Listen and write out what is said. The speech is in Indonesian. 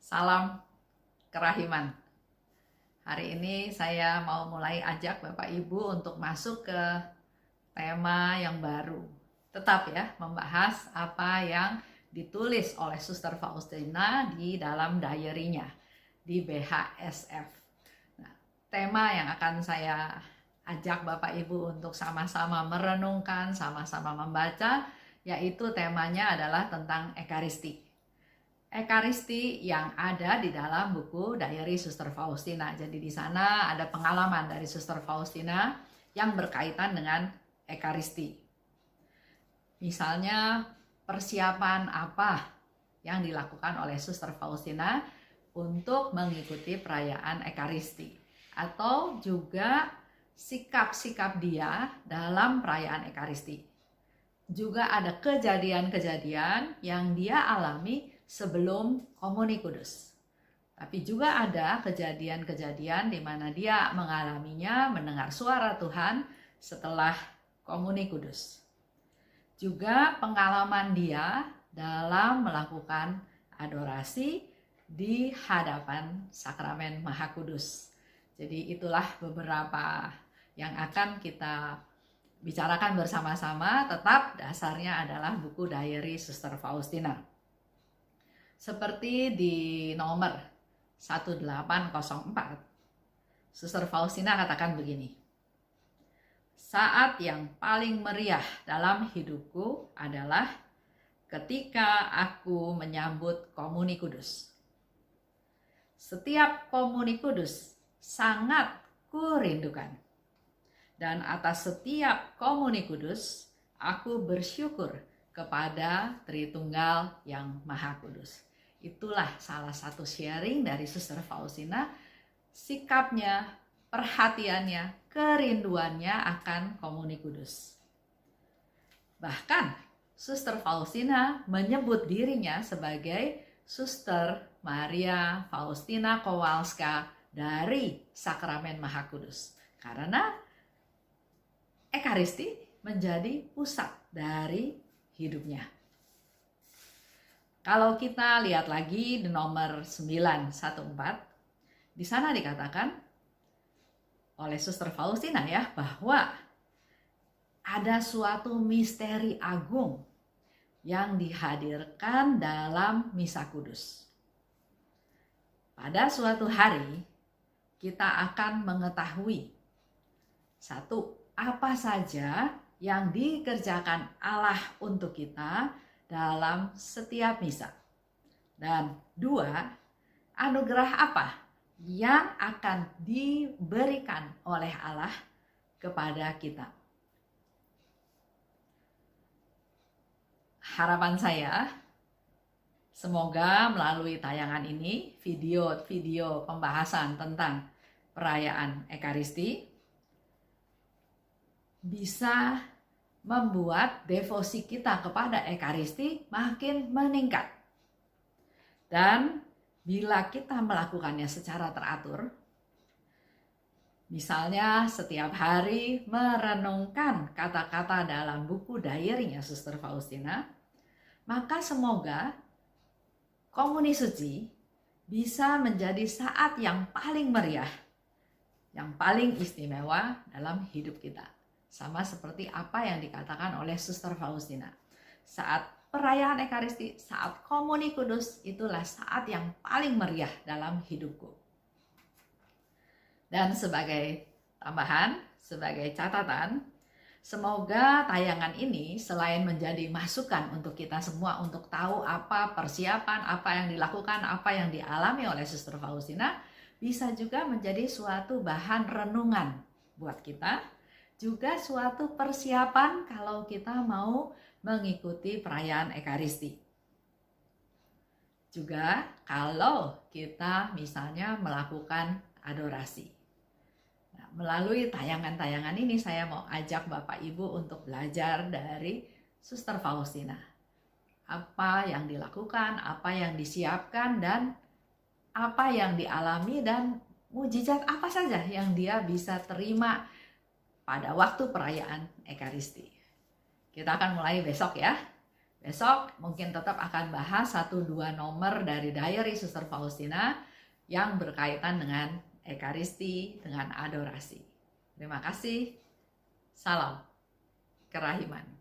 Salam kerahiman. Hari ini saya mau mulai ajak Bapak Ibu untuk masuk ke tema yang baru. Tetap ya, membahas apa yang ditulis oleh Suster Faustina di dalam diary-nya di BHSF. Nah, tema yang akan saya ajak Bapak Ibu untuk sama-sama merenungkan, sama-sama membaca, yaitu temanya adalah tentang Ekaristi. Ekaristi yang ada di dalam buku diary Suster Faustina. Jadi di sana ada pengalaman dari Suster Faustina yang berkaitan dengan Ekaristi. Misalnya persiapan apa yang dilakukan oleh Suster Faustina untuk mengikuti perayaan Ekaristi, atau juga sikap-sikap dia dalam perayaan Ekaristi. Juga ada kejadian-kejadian yang dia alami sebelum Komuni Kudus. Tapi juga ada kejadian-kejadian di mana dia mengalaminya, mendengar suara Tuhan setelah Komuni Kudus. Juga pengalaman dia dalam melakukan adorasi di hadapan Sakramen Maha Kudus. Jadi itulah beberapa yang akan kita bicarakan bersama-sama. Tetap dasarnya adalah buku diary Suster Faustina. Seperti di nomor 1804, Suster Faustina katakan begini: saat yang paling meriah dalam hidupku adalah ketika aku menyambut Komuni Kudus. Setiap Komuni Kudus sangat kurindukan. Dan atas setiap Komuni Kudus, aku bersyukur kepada Tritunggal yang Maha Kudus. Itulah salah satu sharing dari Suster Faustina, sikapnya, perhatiannya, kerinduannya akan Komuni Kudus. Bahkan Suster Faustina menyebut dirinya sebagai Suster Maria Faustina Kowalska dari Sakramen Maha Kudus. Karena Ekaristi menjadi pusat dari hidupnya. Kalau kita lihat lagi di nomor 914, di sana dikatakan oleh Suster Faustina ya, bahwa ada suatu misteri agung yang dihadirkan dalam Misa Kudus. Pada suatu hari kita akan mengetahui satu, apa saja yang dikerjakan Allah untuk kita dalam setiap misa. Dan dua, anugerah apa yang akan diberikan oleh Allah kepada kita. Harapan saya, semoga melalui tayangan ini, video pembahasan tentang perayaan Ekaristi, bisa membuat devosi kita kepada Ekaristi makin meningkat. Dan bila kita melakukannya secara teratur, misalnya setiap hari merenungkan kata-kata dalam buku diary-nya Suster Faustina, maka semoga Komuni Suci bisa menjadi saat yang paling meriah, yang paling istimewa dalam hidup kita. Sama seperti apa yang dikatakan oleh Suster Faustina. Saat perayaan Ekaristi, saat Komuni Kudus, itulah saat yang paling meriah dalam hidupku. Dan sebagai tambahan, sebagai catatan, semoga tayangan ini selain menjadi masukan untuk kita semua untuk tahu apa persiapan, apa yang dilakukan, apa yang dialami oleh Suster Faustina, bisa juga menjadi suatu bahan renungan buat kita, juga suatu persiapan kalau kita mau mengikuti perayaan Ekaristi. Juga kalau kita misalnya melakukan adorasi. Nah, melalui tayangan-tayangan ini saya mau ajak Bapak Ibu untuk belajar dari Suster Faustina. Apa yang dilakukan, apa yang disiapkan, dan apa yang dialami, dan mujizat apa saja yang dia bisa terima pada waktu perayaan Ekaristi. Kita akan mulai besok ya. Besok mungkin tetap akan bahas 1-2 nomor dari Diary Suster Faustina yang berkaitan dengan Ekaristi, dengan adorasi. Terima kasih. Salam kerahiman.